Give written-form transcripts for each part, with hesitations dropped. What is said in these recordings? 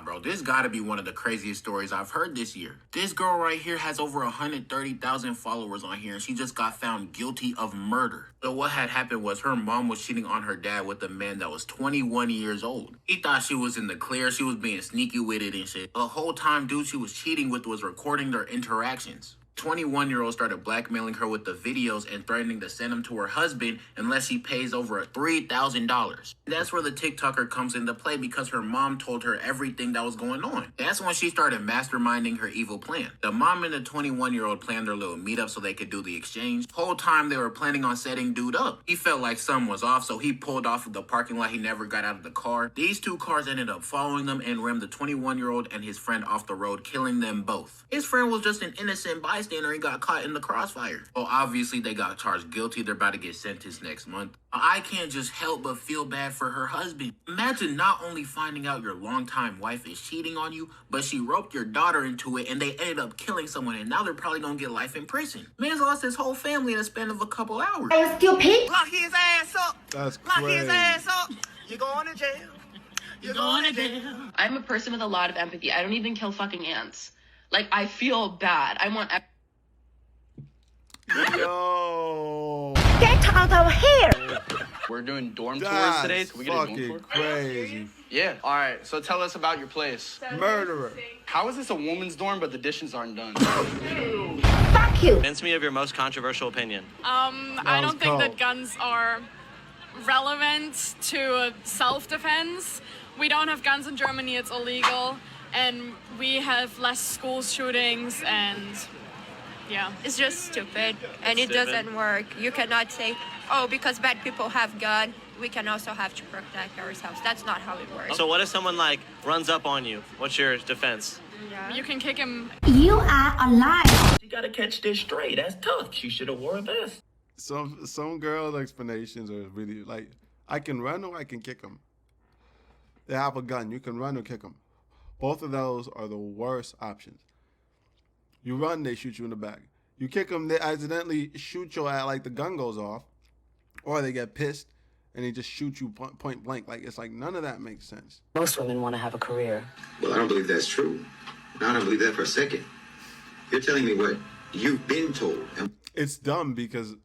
bro, this gotta be one of the craziest stories I've heard this year. This girl right here has over 130,000 followers on here, and she just got found guilty of murder. So what had happened was her mom was cheating on her dad with a man that was 21 years old. He thought she was in the clear, she was being sneaky with it and shit. The whole time dude she was cheating with was recording their interactions. 21-year-old started blackmailing her with the videos and threatening to send them to her husband unless she pays over $3,000. That's where the TikToker comes into play because her mom told her everything that was going on. That's when she started masterminding her evil plan. The mom and the 21-year-old planned their little meetup so they could do the exchange. Whole time they were planning on setting dude up. He felt like something was off, so he pulled off of the parking lot. He never got out of the car. These two cars ended up following them and rammed the 21-year-old and his friend off the road, killing them both. His friend was just an innocent bystander. He got caught in the crossfire. Well, obviously they got charged guilty. They're about to get sentenced next month. I can't just help but feel bad for her husband. Imagine not only finding out your longtime wife is cheating on you, but she roped your daughter into it and they ended up killing someone, and now they're probably gonna get life in prison. Man's lost his whole family in a span of a couple hours. Are you stupid? Lock his ass up. That's Lock crazy. his ass up. You're going to jail. You're going to jail. I'm a person with a lot of empathy. I don't even kill fucking ants. Like, I feel bad. I want... Yo. Get out of here! We're doing dorm tours That's today, so we get a dorm fucking tour? crazy. Yeah. All right, so tell us about your place. Murderer. How is this a woman's dorm, but the dishes aren't done? Fuck you! Convince me of your most controversial opinion. I was don't think cold. that guns are relevant to self-defense. We don't have guns in Germany, it's illegal. And we have less school shootings and yeah. It's just stupid, and it Stupid. doesn't work. You cannot say, oh, because bad people have gun, we can also have to protect ourselves. That's not how it works. So what if someone like runs up on you? What's your defense? You can kick him. You are alive! You gotta catch this straight. That's tough. She should have wore a vest. Some girls' explanations are really like, I can run or I can kick them. They have a gun. You can run or kick them. Both of those are the worst options. You run, they shoot you in the back. You kick them, they accidentally shoot your ass like the gun goes off, or they get pissed and they just shoot you point blank. Like, it's like none of that makes sense. Most women want to have a career. Well, I don't believe that's true. No, I don't believe that for a second. You're telling me what you've been told. It's dumb because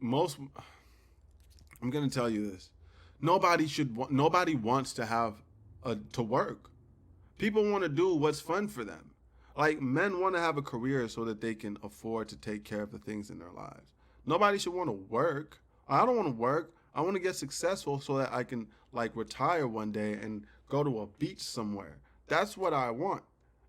I'm gonna tell you this. Nobody wants to have to work. People want to do what's fun for them. Like, men want to have a career so that they can afford to take care of the things in their lives. Nobody should want to work. I don't want to work. I want to get successful so that I can, like, retire one day and go to a beach somewhere. That's what I want.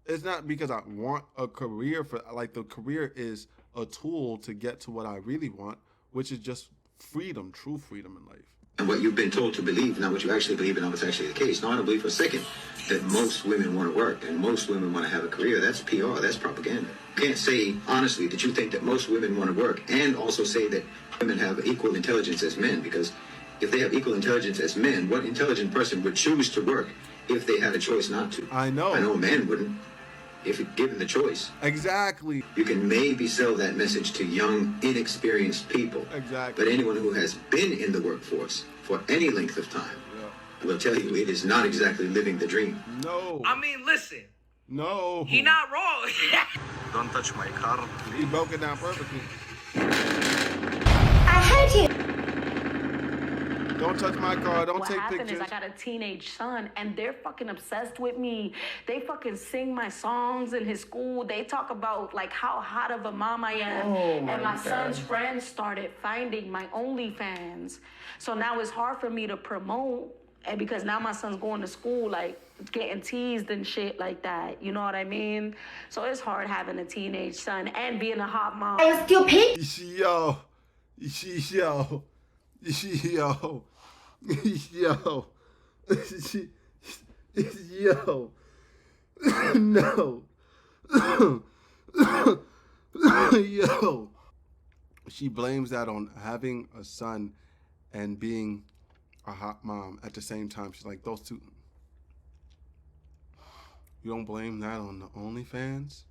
It's not because I want a career the career is a tool to get to what I really want, which is just freedom, true freedom in life. And what you've been told to believe, not what you actually believe and not what's actually the case. No, I don't believe for a second that most women want to work and most women want to have a career. That's PR, that's propaganda. You can't say honestly that you think that most women want to work and also say that women have equal intelligence as men, because if they have equal intelligence as men, what intelligent person would choose to work if they had a choice not to? I know a man wouldn't if given the choice. Exactly. You can maybe sell that message to young, inexperienced people. Exactly. But anyone who has been in the workforce for any length of time will tell you it is not exactly living the dream. No. I mean, listen. No. He not wrong. Don't touch my car. He broke it down perfectly. I hate you! Don't touch my car. Don't What take happened pictures. is I got a teenage son, and they're fucking obsessed with me. They fucking sing my songs in his school. They talk about, like, how hot of a mom I am. And my son's friends started finding my OnlyFans. So now it's hard for me to promote, and because now my son's going to school, like, getting teased and shit like that. You know what I mean? So it's hard having a teenage son and being a hot mom. Are you stupid? Yo. Yo. Yo. Yo. Yo. No. Yo. She blames that on having a son and being a hot mom at the same time. She's like, those two. You don't blame that on the OnlyFans?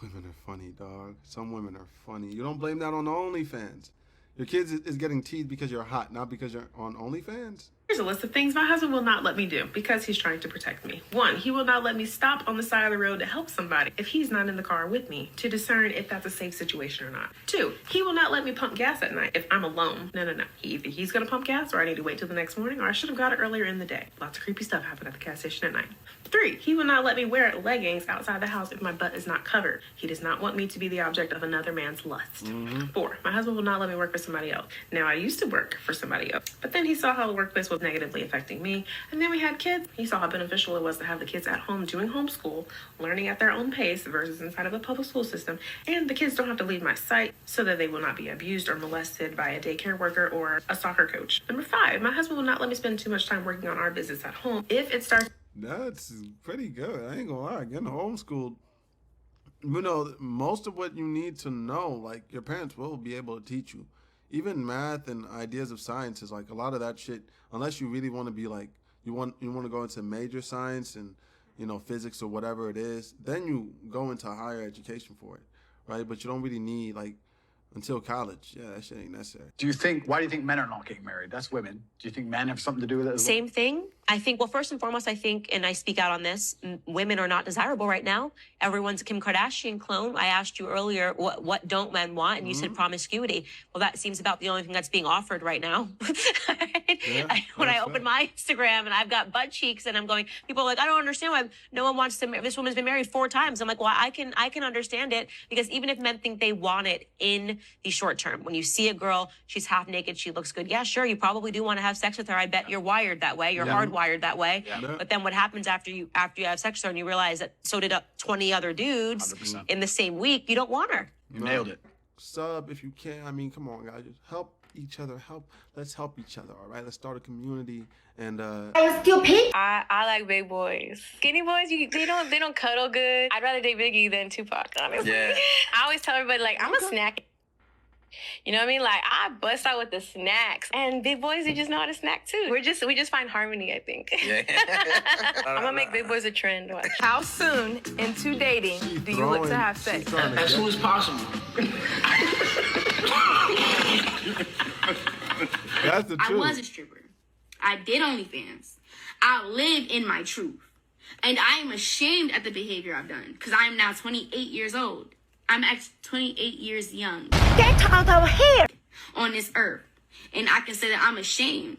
Women are funny, dog. Some women are funny. You don't blame that on the OnlyFans. Your kids is getting teased because you're hot, not because you're on OnlyFans. Here's a list of things my husband will not let me do because he's trying to protect me. 1, he will not let me stop on the side of the road to help somebody if he's not in the car with me to discern if that's a safe situation or not. 2, he will not let me pump gas at night if I'm alone. No. Either he's going to pump gas or I need to wait till the next morning or I should have got it earlier in the day. Lots of creepy stuff happen at the gas station at night. 3, he will not let me wear leggings outside the house if my butt is not covered. He does not want me to be the object of another man's lust. 4, my husband will not let me work for somebody else. Now, I used to work for somebody else, but then he saw how the workplace was negatively affecting me, and then we had kids. He saw how beneficial it was to have the kids at home doing homeschool, learning at their own pace versus inside of a public school system, and the kids don't have to leave my sight so that they will not be abused or molested by a daycare worker or a soccer coach. Number 5, my husband will not let me spend too much time working on our business at home if it starts. That's pretty good. I ain't gonna lie. Getting homeschooled, you know, most of what you need to know, like your parents will be able to teach you. Even math and ideas of science is like a lot of that shit. Unless you really want to be like you want to go into major science and physics or whatever it is, then you go into higher education for it, right? But you don't really need like until college. Yeah, that shit ain't necessary. Why do you think men are not getting married? That's women. Do you think men have something to do with it as well? Same thing. I think, well, first and foremost, I think, and I speak out on this, women are not desirable right now. Everyone's a Kim Kardashian clone. I asked you earlier, what don't men want? And you said promiscuity. Well, that seems about the only thing that's being offered right now. When I open my Instagram and I've got butt cheeks and I'm going, people are like, I don't understand why no one wants to marry. This woman's been married 4 times. I'm like, well, I can understand it because even if men think they want it in the short term, when you see a girl, she's half naked, she looks good. Yeah, sure, you probably do want to have sex with her. I bet you're wired that way. You're hardwired that way. Yeah. But then what happens after you have sex with her and you realize that so did 20 other dudes 100%. In the same week, you don't want her. You nailed it. Sub if you can. I mean, come on, guys. Just help each other. Let's help each other, all right? Let's start a community and I like big boys. Skinny boys, they don't cuddle good. I'd rather date Biggie than Tupac, honestly. Yeah. I always tell everybody, like, I'm a snack. You know what I mean? Like, I bust out with the snacks. And big boys, they just know how to snack too. We just find harmony, I think. Yeah. I'm gonna make big boys a trend. Watch. How soon into dating do you look to have sex? As soon as possible. That's the truth. I was a stripper. I did OnlyFans. I live in my truth. And I am ashamed at the behavior I've done because I am now 28 years old. I'm actually 28 years young. Get out of here! On this earth. And I can say that I'm ashamed.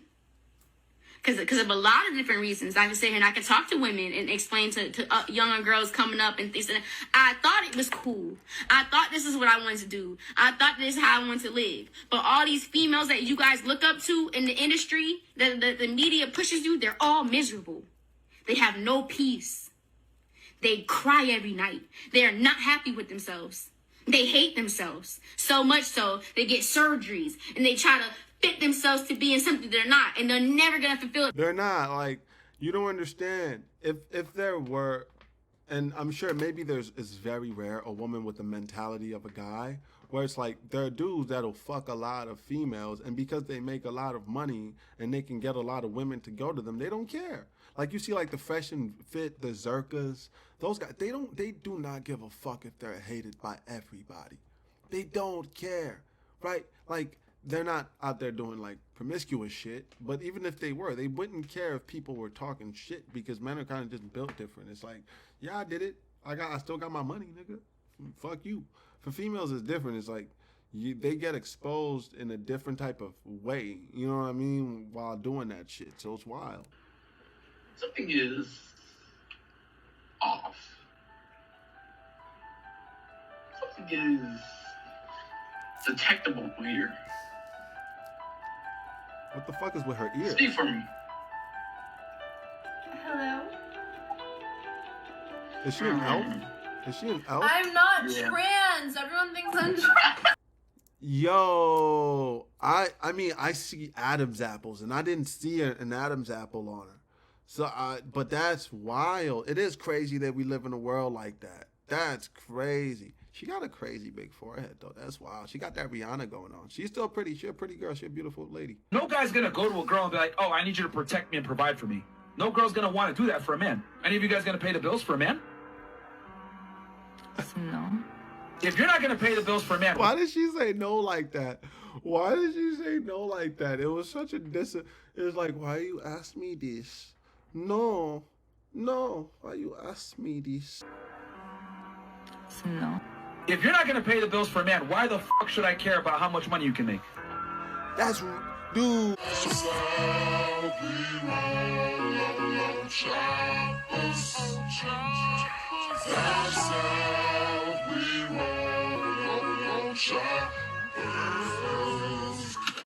Because of a lot of different reasons. I can sit here and I can talk to women and explain to younger girls coming up and things. And I thought it was cool. I thought this is what I wanted to do. I thought this is how I wanted to live. But all these females that you guys look up to in the industry, the media pushes you, they're all miserable. They have no peace. They cry every night. They are not happy with themselves. They hate themselves. So much so, they get surgeries and they try to fit themselves to be in something they're not. And they're never going to fulfill it. They're not. Like, you don't understand. If there were, and I'm sure maybe it's very rare, a woman with the mentality of a guy, where it's like there are dudes that'll fuck a lot of females, and because they make a lot of money and they can get a lot of women to go to them, they don't care. Like you see like the Fresh and Fit, the Zerkas, those guys, they do not give a fuck if they're hated by everybody. They don't care, right? Like they're not out there doing like promiscuous shit, but even if they were, they wouldn't care if people were talking shit because men are kind of just built different. It's like, yeah, I did it. I still got my money, nigga. Fuck you. For females, it's different. It's like they get exposed in a different type of way. You know what I mean? While doing that shit, so it's wild. Something is off. Something is detectable here. What the fuck is with her ear? Speak for me. Hello? Is she an elf? Is she an elf? I'm not trans. Everyone thinks I'm trans. Yo, I mean, I see Adam's apples, and I didn't see an Adam's apple on her. So, but that's wild. It is crazy that we live in a world like that. That's crazy. She got a crazy big forehead, though. That's wild. She got that Rihanna going on. She's still pretty. She's a pretty girl. She's a beautiful lady. No guy's going to go to a girl and be like, oh, I need you to protect me and provide for me. No girl's going to want to do that for a man. Any of you guys going to pay the bills for a man? No. If you're not going to pay the bills for a man... Why did she say no like that? Why did you say no like that? It was such a It was like, why you ask me this? No. Why you ask me this? No. If you're not gonna pay the bills for a man, why the fuck should I care about how much money you can make? That's dude.